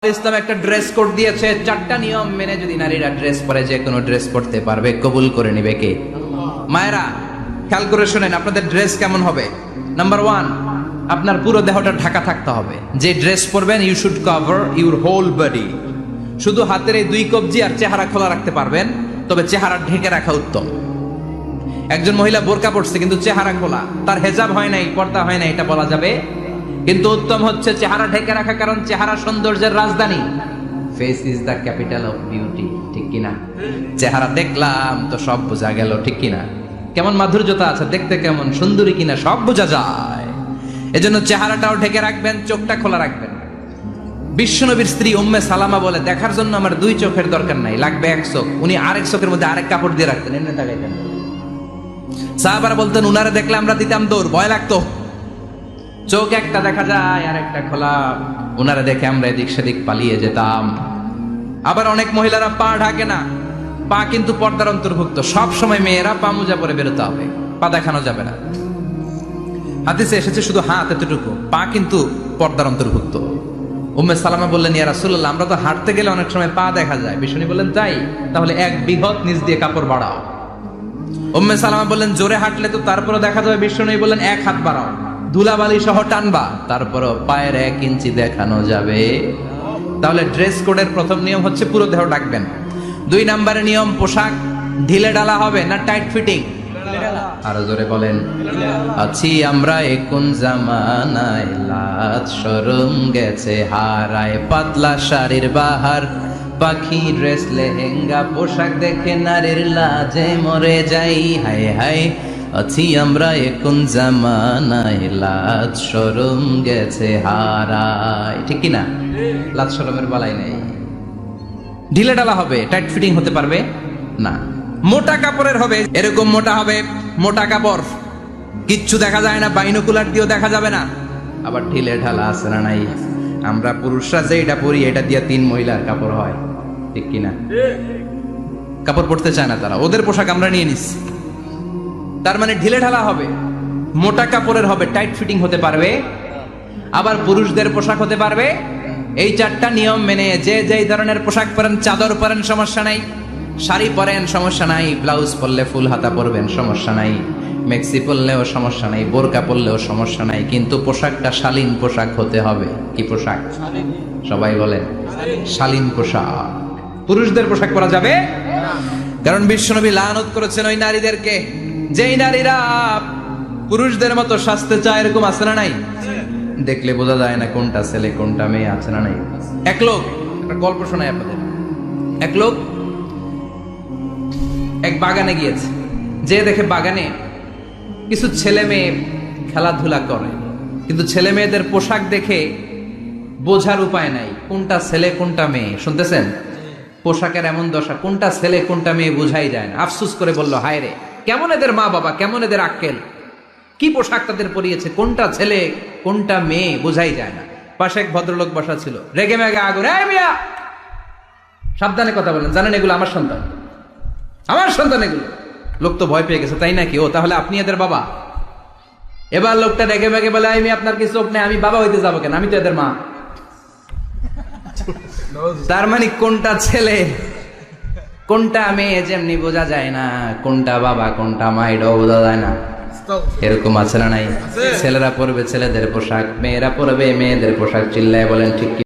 ইসলাম একটা dress code দিয়েছে, 4টা নিয়ম মেনে যদি নারীরা ড্রেস পরে যে কোনো ড্রেস পরতে পারবে, কবুল করে নিবে কে? মায়েরা খেয়াল করে শুনেন, আপনাদের ড্রেস কেমন হবে। নাম্বার 1, আপনার পুরো দেহটা ঢাকা থাকতে হবে। যে ড্রেস পরবেন, you should cover your whole body. শুধু হাতের এই 2 কবজি আর চেহারা খোলা রাখতে পারবেন, তবে চেহারা ঢেকে রাখা উত্তম। একজন মহিলা বোরকা পরছে কিন্তু চেহারা খোলা, তার হেজাব হয় নাই, পর্দা হয় নাই, এটা বলা যাবে? কিন্তু উত্তম হচ্ছে চেহারা ঢেকে রাখা, কারণ চেহারা সৌন্দর্যের রাজধানী। Face is the capital of beauty, ঠিক কিনা? চেহারা দেখলাম তো সব বোঝা গেল, ঠিক কিনা? কেমন মাধুর্যতা আছে, দেখতে কেমন সুন্দরী কিনা সব বোঝা যায়। এজন্য চেহারাটাও ঢেকে রাখবেন, চোখটা খোলা রাখবেন। বিশ্বনবীর স্ত্রী উম্মে সালামা বলে, দেখার জন্য আমার 2 চোখের দরকার নাই, লাগবে 1 চোখ। উনি আরেক চোখের মধ্যে আরেক কাপড় দিয়ে রাখতেন, এমনি তাকাইতেন। সাহাবারা বলতেন, উনারে দেখলে আমরা দিতাম দৌড়, ভয় লাগতো। চোখ একটা দেখা যায় আর একটা খোলা, উনারা দেখে আমরা এদিক সেদিক পালিয়ে যেতাম। আবার অনেক মহিলারা পা ঢাকে না, পা কিন্তু পর্দার অন্তর্ভুক্ত। সব সময় মেয়েরা পা মোজা পরে বেরোতে হবে, পা দেখানো যাবে না। হাদিসে এসেছে শুধু হাত এতটুকু, পা কিন্তু পর্দার অন্তর্ভুক্ত। উম্মে সালামা বললেন, ইয়া রাসূলুল্লাহ, আমরা তো হাঁটতে গেলে অনেক সময় পা দেখা যায়। বিষ্ণু বললেন, তাই? তাহলে 1 বিঘত নিচ দিয়ে কাপড় বাড়াও। উম্মে সালামা বললেন, জোরে হাঁটলে তো তারপরে দেখা যাবে। বিষ্ণু বললেন, 1 হাত বাড়াও, ধুলাবালি সহ টানবা, তারপরও পায়ের 1 ইঞ্চি দেখানো যাবে। তাহলে ড্রেস কোডের প্রথম নিয়ম হচ্ছে পুরো দেহ ঢাকবেন। 2 নম্বরের নিয়ম, পোশাক ঢিলে ঢালা হবে না টাইট ফিটিং? আরো জোরে বলেন। আছি আমরা কোন জামানায়, লাজ শরম গেছে হারায়, পাতলা শাড়ির বাহার, পাখি ড্রেস লেহেঙ্গা, পোশাক দেখে নারীর লাজে মরে যাই। হায় হায়, আছি আমরা কোন জামানায়, লাজ শরম গেছে হারায়, ঠিক কিনা? লাজ শরমের বালাই নেই। ঢিলে ঢালা হবে, টাইট ফিটিং হতে পারবে না। মোটা কাপড়ের হবে, এরকম মোটা হবে, মোটা কাপড়, কিচ্ছু দেখা যায় না, বাইনোকুলার দিয়েও দেখা যাবে না। আবার ঢিলে ঢালা আছে না নাই? আমরা পুরুষরা যে এটা পরি, এটা দিয়ে 3 মহিলার কাপড় হয়, ঠিক কিনা? কাপড় পরতে চায় না তারা, ওদের পোশাক আমরা নিয়ে নিচ্ছি। তার মানে ঢিলে ঢালা হবে, মোটা কাপড়ের হবে, টাইট ফিটিং হতে পারবে। আবার পুরুষদের পোশাক হতে পারবে। এই 4টা নিয়ম মেনে যে যেই ধরনের পোশাক পরেন, চাদর পরেন সমস্যা নাই, শাড়ি পরেন সমস্যা নাই, ব্লাউজ পরলে ফুল হাতা পরবেন সমস্যা নাই, মেক্সি পরলেও সমস্যা নাই, বোরকা পরলেও সমস্যা নাই, কিন্তু পোশাকটা শালীন পোশাক হতে হবে। কি পোশাক? সবাই বলেন, শালীন পোশাক। পুরুষদের পোশাক পরা যাবে? কারণ বিশ্বনবী লানত করেছেন ওই নারীদেরকে, যেই নারীরা পুরুষদের মতো সাজতে চায়। এরকম আছে না নাই? দেখলে বোঝা যায় না কোনটা ছেলে কোনটা মেয়ে, আছে না নাই? এক লোক, একটা গল্প শোনাই আপনাদের। এক লোক এক বাগানে গিয়েছে, যে দেখে বাগানে কিছু ছেলে মেয়ে খেলাধুলা করে, কিন্তু ছেলে মেয়েদের পোশাক দেখে বোঝার উপায় নাই কোনটা ছেলে কোনটা মেয়ে। শুনতেছেন? পোশাকের এমন দশা, কোনটা ছেলে কোনটা মেয়ে বোঝাই যায় না। আফসোস করে বলল, হায় রে, কেমন এদের মা বাবা, কেমন এদের আক্কেল, কি পোশাক তাদের পরিয়েছে, কোনটা ছেলে কোনটা মেয়ে বোঝাই যায় না। পাশে এক ভদ্রলোক বসা ছিল, রেগে মেগে আগুন, এই মিয়া সাবধানে কথা বলেন, জানেন এগুলো আমার সন্তান, আমার সন্তান এগুলো। লোক তো ভয় পেয়ে গেছে, তাই নাকি? ও তাহলে আপনি এদের বাবা? এবার লোকটা রেগে মেগে বলে, আমি আপনার কি চোখ নেই, আমি বাবা হইতে যাবো কেন, আমি তো এদের মা। তার মানে কোনটা ছেলে কোনটা মেয়ে যেমনি বোঝা যায় না, কোনটা বাবা কোনটা মা এটাও বোঝা যায় না। এরকম আছে না নাই? ছেলেরা পরবে ছেলেদের পোশাক, মেয়েরা পরবে মেয়েদের পোশাক। চিল্লায় বলেন ঠিক কি?